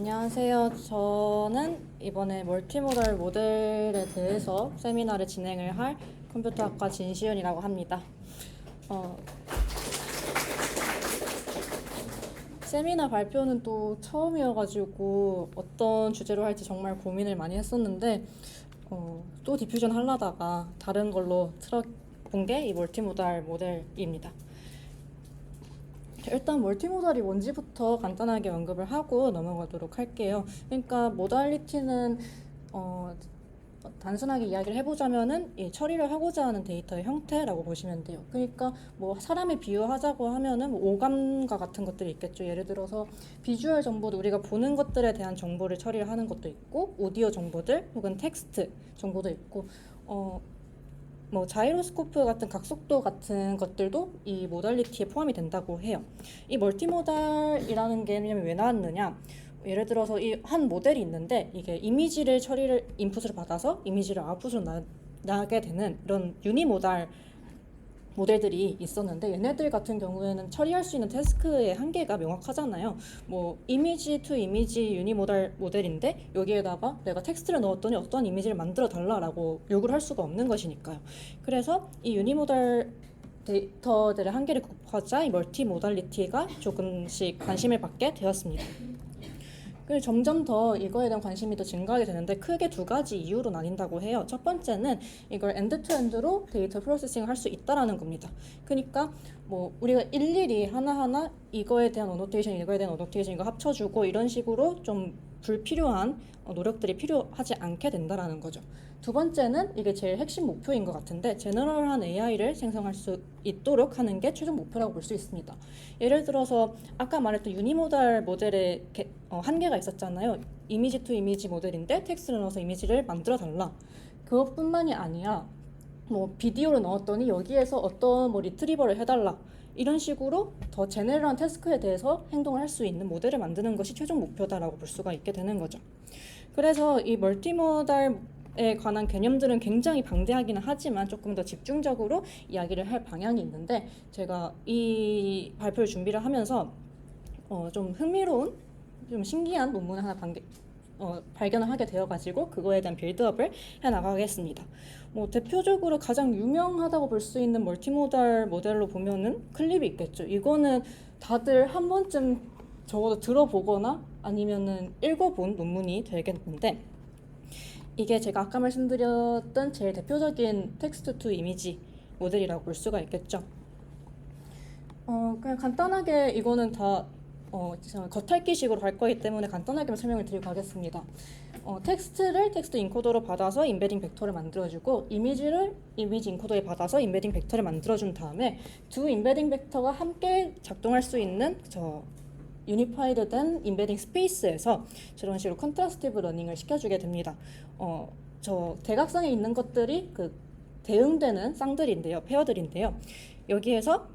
안녕하세요. 저는 이번에 멀티모달 모델에 대해서 세미나를 진행을 할 컴퓨터학과 진시윤이라고 합니다. 세미나 발표는 또 처음이어가지고 어떤 주제로 할지 정말 고민을 많이 했었는데 또 디퓨전 하려다가 다른 걸로 틀어본 게 이 멀티모달 모델입니다. 일단 멀티모달이 뭔지부터 간단하게 언급을 하고 넘어가도록 할게요. 그러니까 모달리티는 단순하게 이야기를 해보자면은 이 처리를 하고자 하는 데이터의 형태라고 보시면 돼요. 그러니까 뭐 사람에 비유하자고 하면은 뭐 오감과 같은 것들이 있겠죠. 예를 들어서 비주얼 정보도 우리가 보는 것들에 대한 정보를 처리를 하는 것도 있고, 오디오 정보들 혹은 텍스트 정보도 있고, 뭐 자이로스코프 같은 각속도 같은 것들도 이 모달리티에 포함이 된다고 해요. 이 멀티모달이라는 개념이 왜 나왔느냐? 예를 들어서 이 한 모델이 있는데 이게 이미지를 처리를 인풋을 받아서 이미지를 아웃풋으로 나게 되는 이런 유니모달 모델들이 있었는데, 얘네들 같은 경우에는 처리할 수 있는 태스크의 한계가 명확하잖아요. 뭐 이미지 투 이미지 유니모달 모델인데 여기에다가 내가 텍스트를 넣었더니 어떤 이미지를 만들어 달라라고 요구를 할 수가 없는 것이니까요. 그래서 이 유니모달 데이터들의 한계를 극복하자 이 멀티모달리티가 조금씩 관심을 받게 되었습니다. 그리고 점점 더 이거에 대한 관심이 더 증가하게 되는데 크게 두 가지 이유로 나뉜다고 해요. 첫 번째는 이걸 엔드투엔드로 데이터 프로세싱을 할 수 있다라는 겁니다. 그러니까 뭐 우리가 일일이 하나하나 이거에 대한 어노테이션, 이거에 대한 어노테이션 이거 합쳐주고 이런 식으로 좀 불필요한 노력들이 필요하지 않게 된다라는 거죠. 두 번째는 이게 제일 핵심 목표인 것 같은데, 제너럴한 AI를 생성할 수 있도록 하는 게 최종 목표라고 볼 수 있습니다. 예를 들어서 아까 말했던 유니모달 모델의 한계가 있었잖아요. 이미지 투 이미지 모델인데 텍스트를 넣어서 이미지를 만들어 달라. 그것뿐만이 아니라 뭐 비디오를 넣었더니 여기에서 어떤 뭐 리트리버를 해달라. 이런 식으로 더 제네럴한 태스크에 대해서 행동을 할 수 있는 모델을 만드는 것이 최종 목표다라고 볼 수가 있게 되는 거죠. 그래서 이 멀티모달에 관한 개념들은 굉장히 방대하기는 하지만 조금 더 집중적으로 이야기를 할 방향이 있는데, 제가 이 발표를 준비를 하면서 좀 흥미로운, 좀 신기한 논문을 하나 발견을 하게 되어가지고 그거에 대한 빌드업을 해나가겠습니다. 뭐 대표적으로 가장 유명하다고 볼 수 있는 멀티모달 모델로 보면은 클립이 있겠죠. 이거는 다들 한 번쯤 적어도 들어보거나 아니면은 읽어본 논문이 되겠는데, 이게 제가 아까 말씀드렸던 제일 대표적인 텍스트 투 이미지 모델이라고 볼 수가 있겠죠. 그냥 간단하게 이거는 다 겉핥기식으로 갈 거기 때문에 간단하게만 설명을 드리고 가겠습니다. 텍스트 인코더로 받아서 인베딩 벡터를 만들어주고, 이미지를 이미지 인코더에 받아서 인베딩 벡터를 만들어준 다음에 두 인베딩 벡터가 함께 작동할 수 있는 유니파이드 된 인베딩 스페이스에서 저런 식으로 컨트라스티브 러닝을 시켜주게 됩니다. 저 대각선에 있는 것들이 그 대응되는 쌍들인데요, 페어들인데요. 여기에서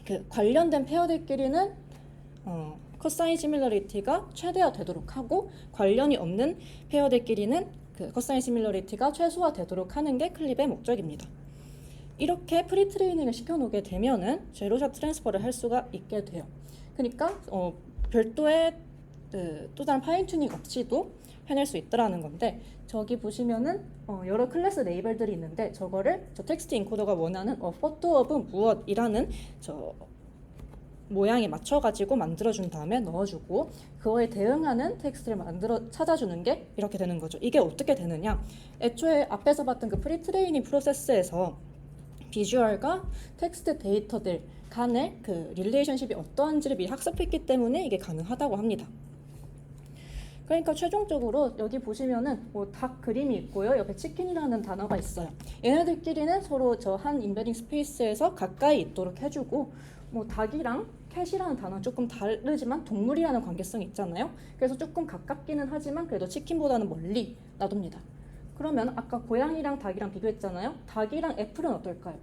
그 관련된 페어들끼리는 코사인 시밀러리티가 최대화되도록 하고, 관련이 없는 페어들끼리는 그 코사인 시밀러리티가 최소화되도록 하는 게 클립의 목적입니다. 이렇게 프리트레이닝을 시켜놓게 되면은 제로샷 트랜스퍼를 할 수가 있게 돼요. 그러니까 별도의 또 다른 파인 튜닝 없이도 해낼 수 있다라는 건데, 저기 보시면은 여러 클래스 레이블들이 있는데 저거를 저 텍스트 인코더가 원하는 포토 오브 무엇이라는 저 모양에 맞춰가지고 만들어준 다음에 넣어주고, 그거에 대응하는 텍스트를 찾아주는 게 이렇게 되는 거죠. 이게 어떻게 되느냐? 애초에 앞에서 봤던 그 프리트레이닝 프로세스에서 비주얼과 텍스트 데이터들 간의 그 릴레이션십이 어떠한지를 미리 학습했기 때문에 이게 가능하다고 합니다. 그러니까 최종적으로 여기 보시면은 뭐 닭 그림이 있고요, 옆에 치킨이라는 단어가 있어요. 얘네들끼리는 서로 저 한 인베딩 스페이스에서 가까이 있도록 해주고, 뭐 닭이랑 캣이라는 단어는 조금 다르지만 동물이라는 관계성이 있잖아요. 그래서 조금 가깝기는 하지만 그래도 치킨보다는 멀리 놔둡니다. 그러면 아까 고양이랑 닭이랑 비교했잖아요. 닭이랑 애플은 어떨까요?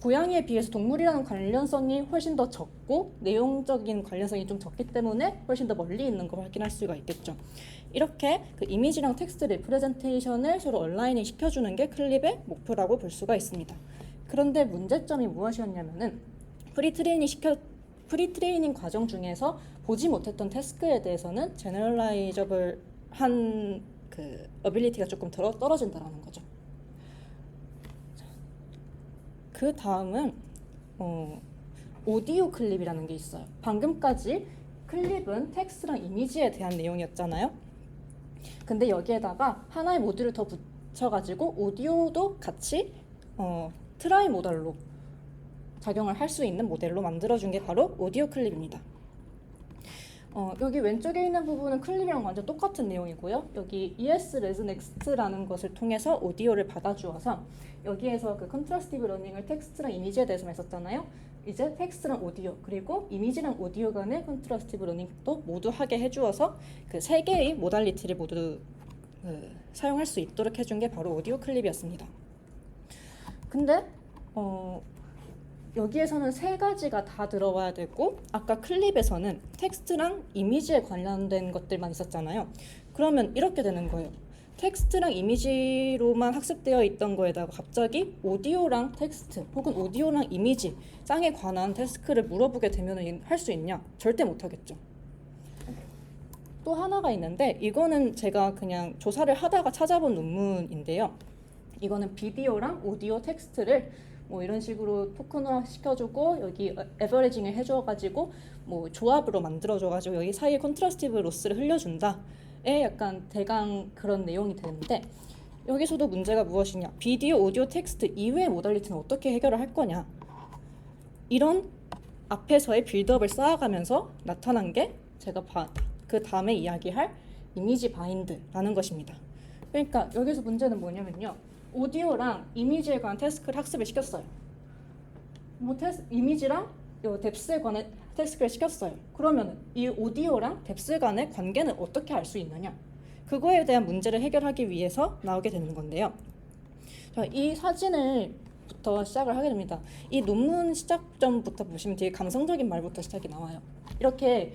고양이에 비해서 동물이라는 관련성이 훨씬 더 적고 내용적인 관련성이 좀 적기 때문에 훨씬 더 멀리 있는 걸 확인할 수가 있겠죠. 이렇게 그 이미지랑 텍스트 리프레젠테이션을 서로 얼라이닝 시켜주는 게 클립의 목표라고 볼 수가 있습니다. 그런데 문제점이 무엇이었냐면은 프리트레이닝 과정 중에서 보지 못했던 태스크에 대해서는 제너럴라이저블 한 그 어빌리티가 조금 떨어진다라는 거죠. 그 다음은 오디오 클립이라는 게 있어요. 방금까지 클립은 텍스트랑 이미지에 대한 내용이었잖아요. 근데 여기에다가 하나의 모듈을 더 붙여가지고 오디오도 같이 트라이 모델로 작용을 할 수 있는 모델로 만들어준 게 바로 오디오 클립입니다. 여기 왼쪽에 있는 부분은 클립이랑 완전 똑같은 내용이고요. 여기 ES Res Next라는 것을 통해서 오디오를 받아주어서 여기에서 그 컨트라스티브 러닝을 텍스트랑 이미지에 대해서만 했었잖아요. 이제 텍스트랑 오디오 그리고 이미지랑 오디오 간의 컨트라스티브 러닝도 모두 하게 해주어서 그 세 개의 모달리티를 모두 사용할 수 있도록 해준 게 바로 오디오 클립이었습니다. 근데 여기에서는 세 가지가 다 들어와야 되고 아까 클립에서는 텍스트랑 이미지에 관련된 것들만 있었잖아요. 그러면 이렇게 되는 거예요. 텍스트랑 이미지로만 학습되어 있던 거에다가 갑자기 오디오랑 텍스트 혹은 오디오랑 이미지 쌍에 관한 태스크를 물어보게 되면 할 수 있냐? 절대 못하겠죠. 또 하나가 있는데 이거는 제가 그냥 조사를 하다가 찾아본 논문인데요. 이거는 비디오랑 오디오 텍스트를 뭐 이런 식으로 토큰화 시켜주고 여기 에버리징을 해줘가지고 뭐 조합으로 만들어줘가지고 여기 사이에 컨트라스티브 로스를 흘려준다에 약간 대강 그런 내용이 되는데 여기서도 문제가 무엇이냐? 비디오, 오디오, 텍스트 이외의 모달리티는 어떻게 해결을 할 거냐? 이런 앞에서의 빌드업을 쌓아가면서 나타난 게 제가 그 다음에 이야기할 이미지 바인드라는 것입니다. 그러니까 여기서 문제는 뭐냐면요. 오디오랑 이미지에 관한 태스크를 학습을 시켰어요. 뭐 이미지랑 뎁스에 관한 태스크를 시켰어요. 그러면 이 오디오랑 뎁스 간의 관계는 어떻게 알 수 있느냐? 그거에 대한 문제를 해결하기 위해서 나오게 되는 건데요. 자, 이 사진부터 시작을 하게 됩니다. 이 논문 시작점부터 보시면 되게 감성적인 말부터 시작이 나와요. 이렇게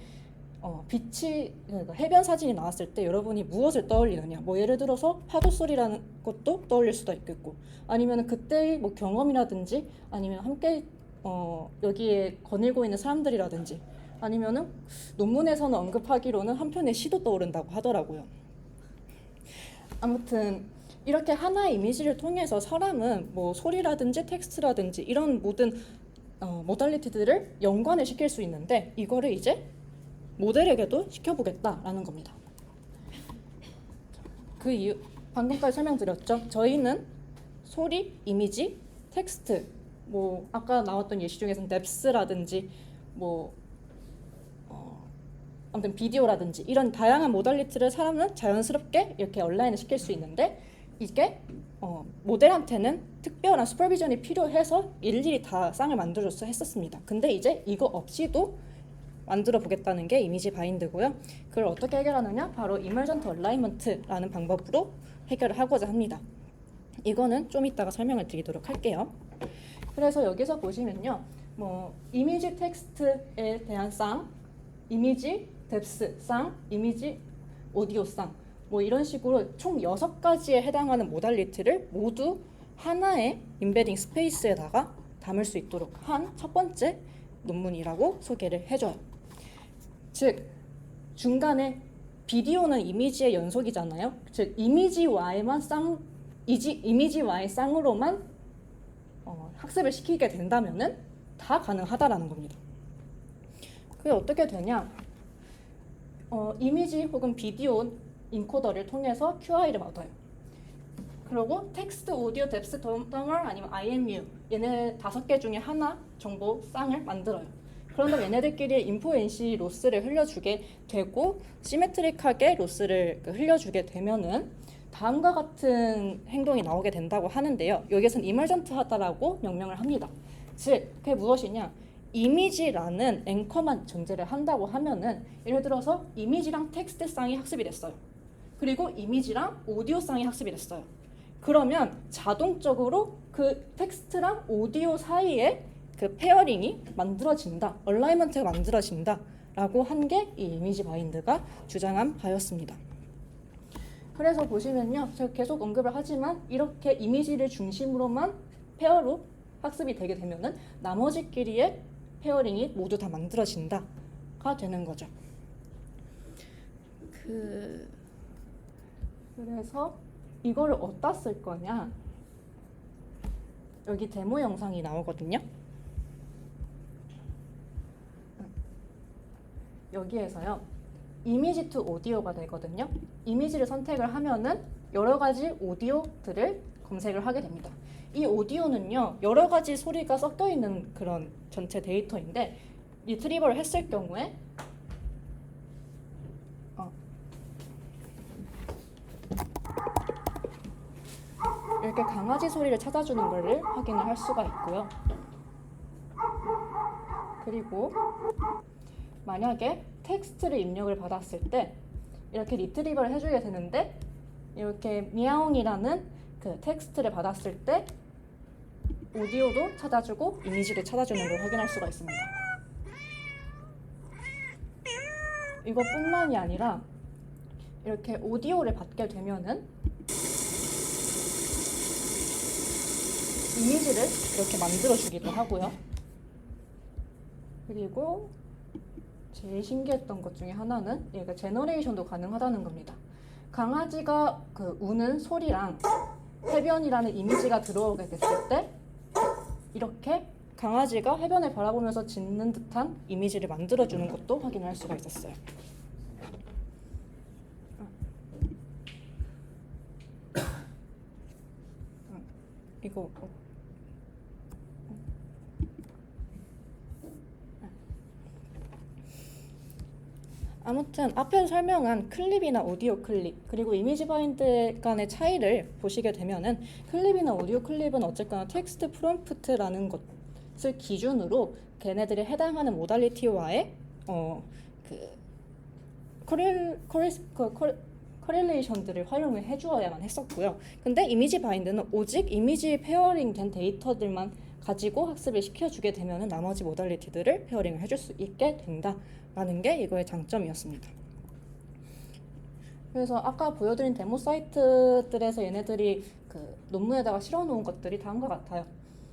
빛이 해변 사진이 나왔을 때 여러분이 무엇을 떠올리느냐? 뭐 예를 들어서 파도 소리라는 것도 떠올릴 수도 있겠고, 아니면 그때의 뭐 경험이라든지, 아니면 함께 여기에 거닐고 있는 사람들이라든지, 아니면은 논문에서는 언급하기로는 한 편의 시도 떠오른다고 하더라고요. 아무튼 이렇게 하나의 이미지를 통해서 사람은 뭐 소리라든지 텍스트라든지 이런 모든 모달리티들을 연관을 시킬 수 있는데 이거를 이제 모델에게도 시켜보겠다라는 겁니다. 그 이유 방금까지 설명드렸죠. 저희는 소리, 이미지, 텍스트, 뭐 아까 나왔던 예시 중에서는 뎁스라든지 뭐 아무튼 비디오라든지 이런 다양한 모달리티를 사람은 자연스럽게 이렇게 온라인에 시킬 수 있는데 이게 모델한테는 특별한 슈퍼비전이 필요해서 일일이 다 쌍을 만들어줘서 했었습니다. 근데 이제 이거 없이도 만들어 보겠다는 게 이미지 바인드고요. 그걸 어떻게 해결하느냐? 바로 이머전트 얼라이먼트라는 방법으로 해결을 하고자 합니다. 이거는 좀 이따가 설명을 드리도록 할게요. 그래서 여기서 보시면요. 뭐 이미지 텍스트에 대한 쌍, 이미지 뎁스 쌍, 이미지 오디오 쌍, 뭐 이런 식으로 총 6가지에 해당하는 모달리티를 모두 하나의 임베딩 스페이스에다가 담을 수 있도록 한 첫 번째 논문이라고 소개를 해줘요. 즉 중간에 비디오는 이미지의 연속이잖아요. 즉 이미지와의 쌍으로만 학습을 시키게 된다면은 다 가능하다라는 겁니다. 그게 어떻게 되냐? 이미지 혹은 비디오 인코더를 통해서 QI를 얻어요. 그리고 텍스트, 오디오, 뎁스, 덩얼 아니면 IMU 얘네 5개 중에 하나 정보 쌍을 만들어요. 그런데 얘네들끼리 인포 NC 로스를 흘려주게 되고 시메트릭하게 로스를 흘려주게 되면은 다음과 같은 행동이 나오게 된다고 하는데요. 여기서는 이머전트하다라고 명명을 합니다. 즉 그게 무엇이냐? 이미지라는 앵커만 존재를 한다고 하면은 예를 들어서 이미지랑 텍스트 쌍이 학습이 됐어요. 그리고 이미지랑 오디오 쌍이 학습이 됐어요. 그러면 자동적으로 그 텍스트랑 오디오 사이에 그 페어링이 만들어진다, 얼라이먼트가 만들어진다 라고 한 게 이 이미지 바인드가 주장한 바였습니다. 그래서 보시면요, 제가 계속 언급을 하지만 이렇게 이미지를 중심으로만 페어로 학습이 되게 되면은 나머지끼리의 페어링이 모두 다 만들어진다가 되는 거죠. 그래서 이거를 어디다 쓸 거냐? 여기 데모 영상이 나오거든요. 여기에서요. 이미지 투 오디오가 되거든요. 이미지를 선택을 하면은 여러 가지 오디오들을 검색을 하게 됩니다. 이 오디오는요. 여러 가지 소리가 섞여 있는 그런 전체 데이터인데 리트리버를 했을 경우에 이렇게 강아지 소리를 찾아주는 것을 확인을 할 수가 있고요. 그리고 만약에 텍스트를 입력을 받았을 때 이렇게 리트리버를 해주게 되는데 이렇게 미야옹이라는 그 텍스트를 받았을 때 오디오도 찾아주고 이미지를 찾아주는 걸 확인할 수가 있습니다. 이것뿐만이 아니라 이렇게 오디오를 받게 되면은 이미지를 이렇게 만들어주기도 하고요. 그리고 제일 신기했던 것 중에 하나는 얘가 제너레이션도 가능하다는 겁니다. 강아지가 그 우는 소리랑 해변이라는 이미지가 들어오게 됐을 때 이렇게 강아지가 해변을 바라보면서 짖는 듯한 이미지를 만들어주는 것도 확인할 수가 있었어요. 이거 아무튼 앞에서 설명한 클립이나 오디오 클립 그리고 이미지 바인드 간의 차이를 보시게 되면은 클립이나 오디오 클립은 어쨌거나 텍스트 프롬프트라는 것을 기준으로 걔네들이 해당하는 모달리티와의 커릴레이션들을 활용을 해주어야만 했었고요. 근데 이미지 바인드는 오직 이미지 페어링 된 데이터들만 가지고 학습을 시켜주게 되면 나머지 모달리티들을 페어링을 해줄 수 있게 된다라는 게 이거의 장점이었습니다. 그래서 아까 보여드린 데모 사이트들에서 얘네들이 그 논문에다가 실어놓은 것들이 다음과 같아요.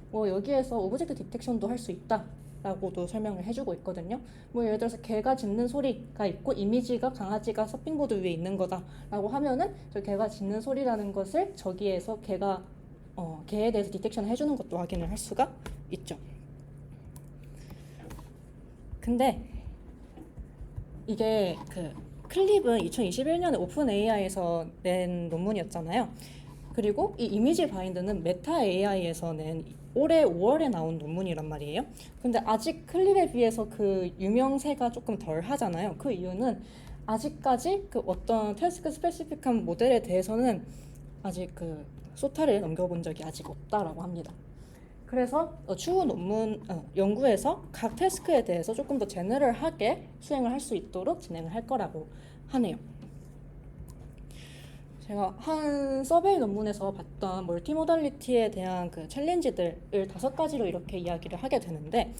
뭐 여기에서 오브젝트 디텍션도 할 수 있다 라고도 설명을 해주고 있거든요. 뭐 예를 들어서 개가 짖는 소리가 있고 이미지가 강아지가 서핑보드 위에 있는 거다 라고 하면은 저 개가 짖는 소리라는 것을 저기에서 개에 대해서 디텍션 해주는 것도 확인을 할 수가 있죠. 근데 이게 그 클립은 2021년에 오픈 AI에서 낸 논문이었잖아요. 그리고 이 이미지 바인드는 메타 AI에서 낸 올해 5월에 나온 논문이란 말이에요. 근데 아직 클립에 비해서 그 유명세가 조금 덜 하잖아요. 그 이유는 아직까지 그 어떤 태스크 스페시픽한 모델에 대해서는 아직 그 소타를 넘겨본 적이 아직 없다라고 합니다. 그래서 추후 논문 연구에서 각 태스크에 대해서 조금 더 제너럴하게 수행을 할 수 있도록 진행을 할 거라고 하네요. 제가 한 서베이 논문에서 봤던 멀티모달리티에 대한 그 챌린지들을 5가지로 이렇게 이야기를 하게 되는데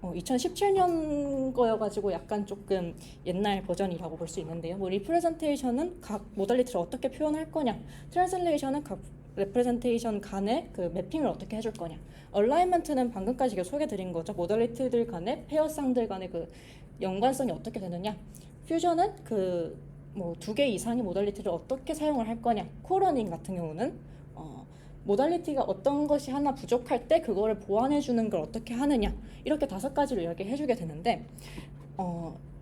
2017년 거여가지고 약간 조금 옛날 버전이라고 볼 수 있는데요. 뭐 리프레젠테이션은 각 모달리티를 어떻게 표현할 거냐, 트랜슬레이션은 각 레프레젠테이션 간의 그 매핑을 어떻게 해줄 거냐, 얼라이먼트는 방금까지 소개드린 거죠. 모달리티들 간의 페어쌍들 간의 그 연관성이 어떻게 되느냐, 퓨전은 그 뭐 2개 이상의 모달리티를 어떻게 사용을 할 거냐, 코러닝 같은 경우는 모달리티가 어떤 것이 하나 부족할 때 그거를 보완해 주는 걸 어떻게 하느냐, 이렇게 5가지로 이야기해 주게 되는데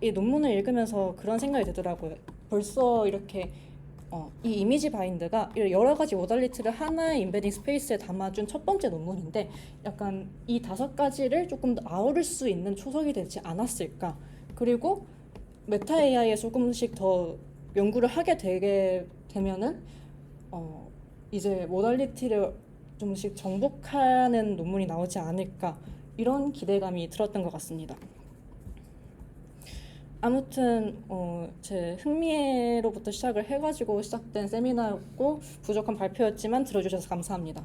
이 논문을 읽으면서 그런 생각이 들더라고요. 벌써 이렇게 이 이미지 바인드가 여러 가지 모달리티를 하나의 인베딩 스페이스에 담아준 첫 번째 논문인데 약간 이 5가지를 조금 더 아우를 수 있는 초석이 되지 않았을까. 그리고 메타 AI에 조금씩 더 연구를 하게 되게 되면은 이제 모달리티를 좀씩 정복하는 논문이 나오지 않을까, 이런 기대감이 들었던 것 같습니다. 아무튼 제 흥미로부터 시작을 해가지고 시작된 세미나였고 부족한 발표였지만 들어주셔서 감사합니다.